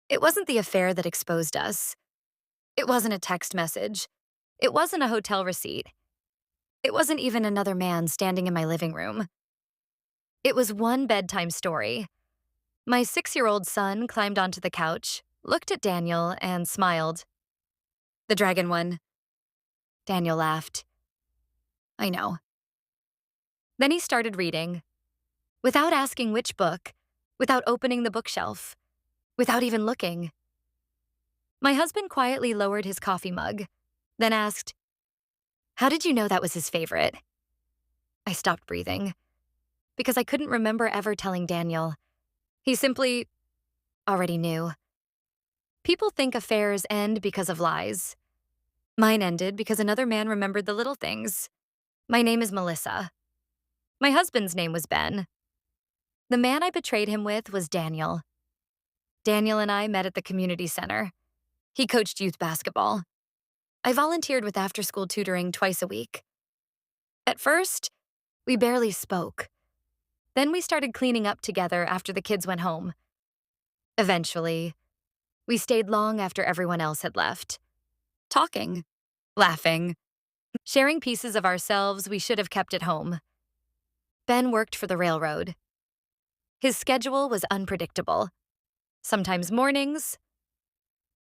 It wasn't the affair that exposed us. It wasn't a text message. It wasn't a hotel receipt. It wasn't even another man standing in my living room. It was one bedtime story. My 6-year-old son climbed onto the couch, looked at Daniel, and smiled. The dragon one. Daniel laughed. I know. Then he started reading, without asking which book, without opening the bookshelf, without even looking. My husband quietly lowered his coffee mug, then asked, "How did you know that was his favorite?" I stopped breathing, because I couldn't remember ever telling Daniel. He simply already knew. People think affairs end because of lies. Mine ended because another man remembered the little things. My name is Melissa. My husband's name was Ben. The man I betrayed him with was Daniel. Daniel and I met at the community center. He coached youth basketball. I volunteered with after-school tutoring twice a week. At first, we barely spoke. Then we started cleaning up together after the kids went home. Eventually, we stayed long after everyone else had left, talking, laughing, sharing pieces of ourselves we should have kept at home. Ben worked for the railroad. His schedule was unpredictable. Sometimes mornings,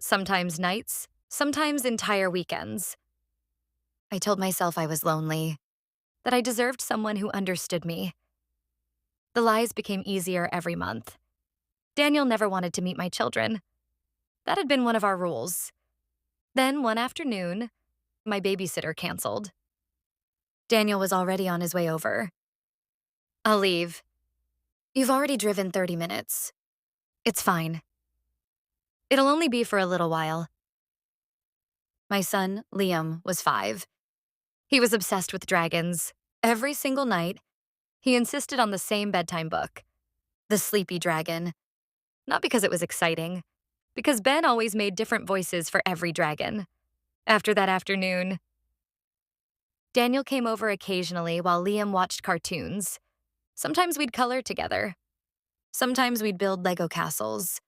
sometimes nights, sometimes entire weekends. I told myself I was lonely, that I deserved someone who understood me. The lies became easier every month. Daniel never wanted to meet my children. That had been one of our rules. Then one afternoon, my babysitter canceled. Daniel was already on his way over. I'll leave. You've already driven 30 minutes. It's fine. It'll only be for a little while. My son, Liam, was 5. He was obsessed with dragons. Every single night, he insisted on the same bedtime book, The Sleepy Dragon. Not because it was exciting, because Ben always made different voices for every dragon. After that afternoon, Daniel came over occasionally while Liam watched cartoons. Sometimes we'd color together. Sometimes we'd build Lego castles.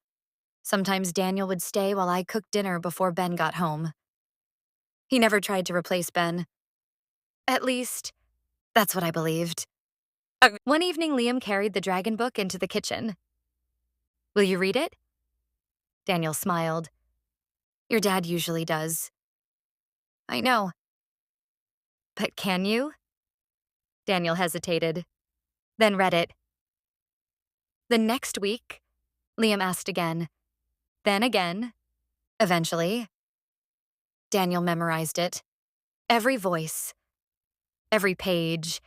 Sometimes Daniel would stay while I cooked dinner before Ben got home. He never tried to replace Ben. At least, that's what I believed. One evening, Liam carried the dragon book into the kitchen. Will you read it? Daniel smiled. Your dad usually does. I know. But can you? Daniel hesitated, then read it. The next week, Liam asked again, then again. Eventually, Daniel memorized it. Every voice, every page,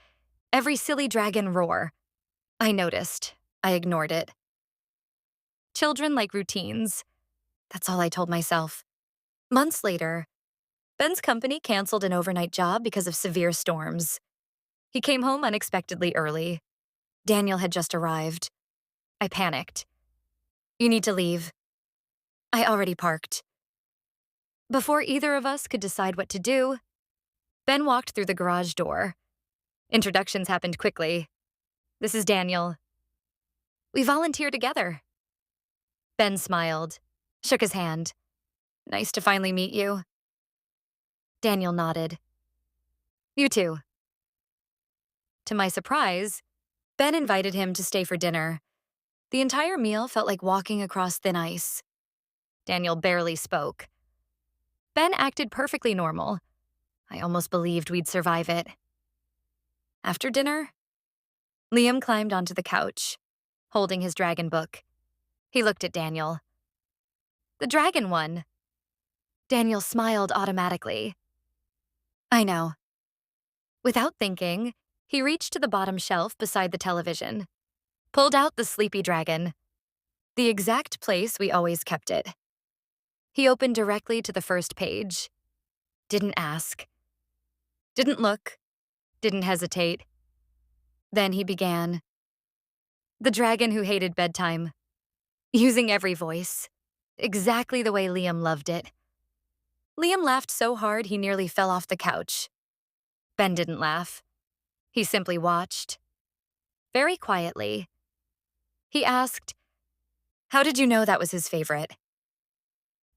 every silly dragon roar. I noticed. I ignored it. Children like routines. That's all I told myself. Months later, Ben's company canceled an overnight job because of severe storms. He came home unexpectedly early. Daniel had just arrived. I panicked. You need to leave. I already parked. Before either of us could decide what to do, Ben walked through the garage door. Introductions happened quickly. This is Daniel. We volunteer together. Ben smiled, shook his hand. Nice to finally meet you. Daniel nodded. You too. To my surprise, Ben invited him to stay for dinner. The entire meal felt like walking across thin ice. Daniel barely spoke. Ben acted perfectly normal. I almost believed we'd survive it. After dinner, Liam climbed onto the couch, holding his dragon book. He looked at Daniel. The dragon one. Daniel smiled automatically. I know. Without thinking, he reached to the bottom shelf beside the television, pulled out The Sleepy Dragon, the exact place we always kept it. He opened directly to the first page. Didn't ask. Didn't look. Didn't hesitate. Then he began. The dragon who hated bedtime. Using every voice. Exactly the way Liam loved it. Liam laughed so hard he nearly fell off the couch. Ben didn't laugh. He simply watched. Very quietly. He asked, how did you know that was his favorite?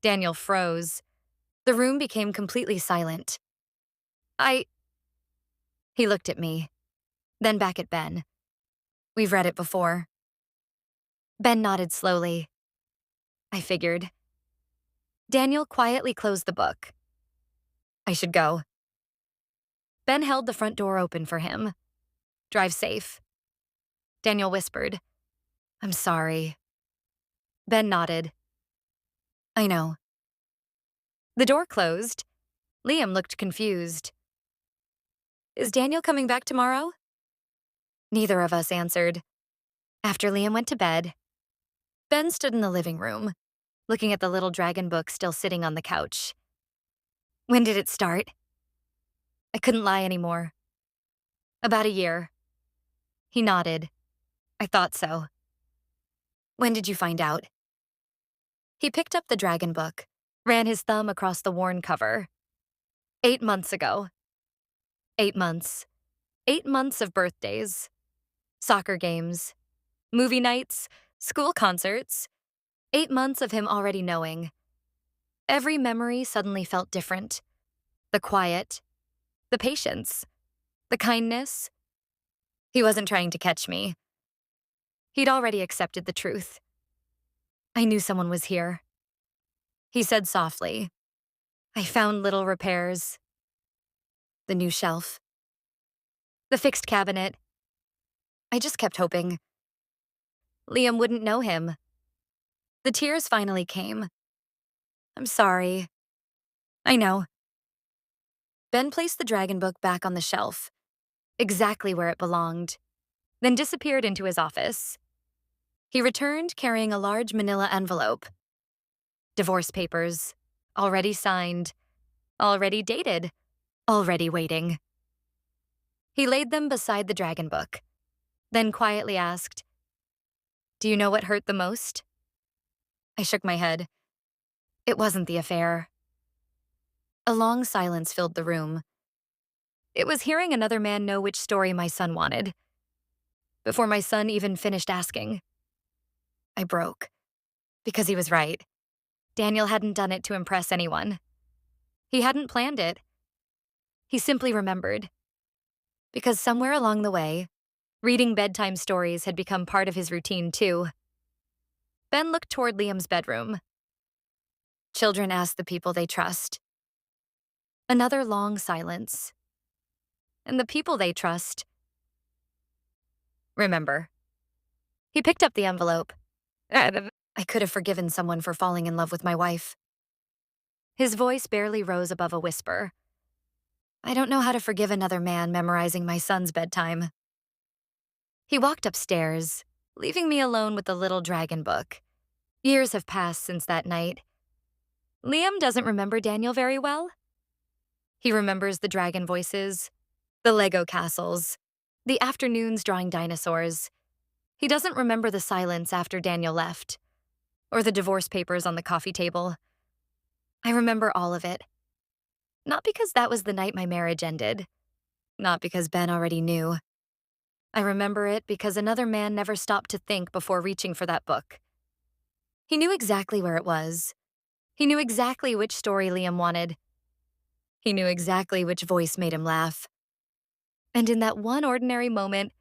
Daniel froze. The room became completely silent. I. He looked at me, then back at Ben. We've read it before. Ben nodded slowly. I figured. Daniel quietly closed the book. I should go. Ben held the front door open for him. Drive safe. Daniel whispered. I'm sorry. Ben nodded. I know. The door closed. Liam looked confused. Is Daniel coming back tomorrow? Neither of us answered. After Liam went to bed, Ben stood in the living room, looking at the little dragon book still sitting on the couch. When did it start? I couldn't lie anymore. About a year. He nodded. I thought so. When did you find out? He picked up the dragon book, ran his thumb across the worn cover. 8 months ago. 8 months. 8 months of birthdays. Soccer games. Movie nights. School concerts. 8 months of him already knowing. Every memory suddenly felt different. The quiet. The patience. The kindness. He wasn't trying to catch me. He'd already accepted the truth. I knew someone was here. He said softly. I found little repairs. The new shelf. The fixed cabinet. I just kept hoping. Liam wouldn't know him. The tears finally came. I'm sorry. I know. Ben placed the dragon book back on the shelf, exactly where it belonged, then disappeared into his office. He returned carrying a large manila envelope. Divorce papers, already signed, already dated, already waiting. He laid them beside the dragon book, then quietly asked, Do you know what hurt the most? I shook my head. It wasn't the affair. A long silence filled the room. It was hearing another man know which story my son wanted. Before my son even finished asking. I broke. Because he was right. Daniel hadn't done it to impress anyone. He hadn't planned it. He simply remembered. Because somewhere along the way, reading bedtime stories had become part of his routine too. Ben looked toward Liam's bedroom. Children ask the people they trust. Another long silence. And the people they trust. Remember. He picked up the envelope. I could have forgiven someone for falling in love with my wife. His voice barely rose above a whisper. I don't know how to forgive another man memorizing my son's bedtime. He walked upstairs, leaving me alone with the little dragon book. Years have passed since that night. Liam doesn't remember Daniel very well. He remembers the dragon voices, the Lego castles, the afternoons drawing dinosaurs. He doesn't remember the silence after Daniel left, or the divorce papers on the coffee table. I remember all of it. Not because that was the night my marriage ended. Not because Ben already knew. I remember it because another man never stopped to think before reaching for that book. He knew exactly where it was. He knew exactly which story Liam wanted. He knew exactly which voice made him laugh. And in that one ordinary moment,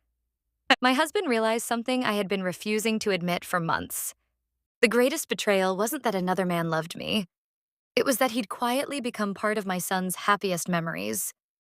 my husband realized something I had been refusing to admit for months. The greatest betrayal wasn't that another man loved me. It was that he'd quietly become part of my son's happiest memories.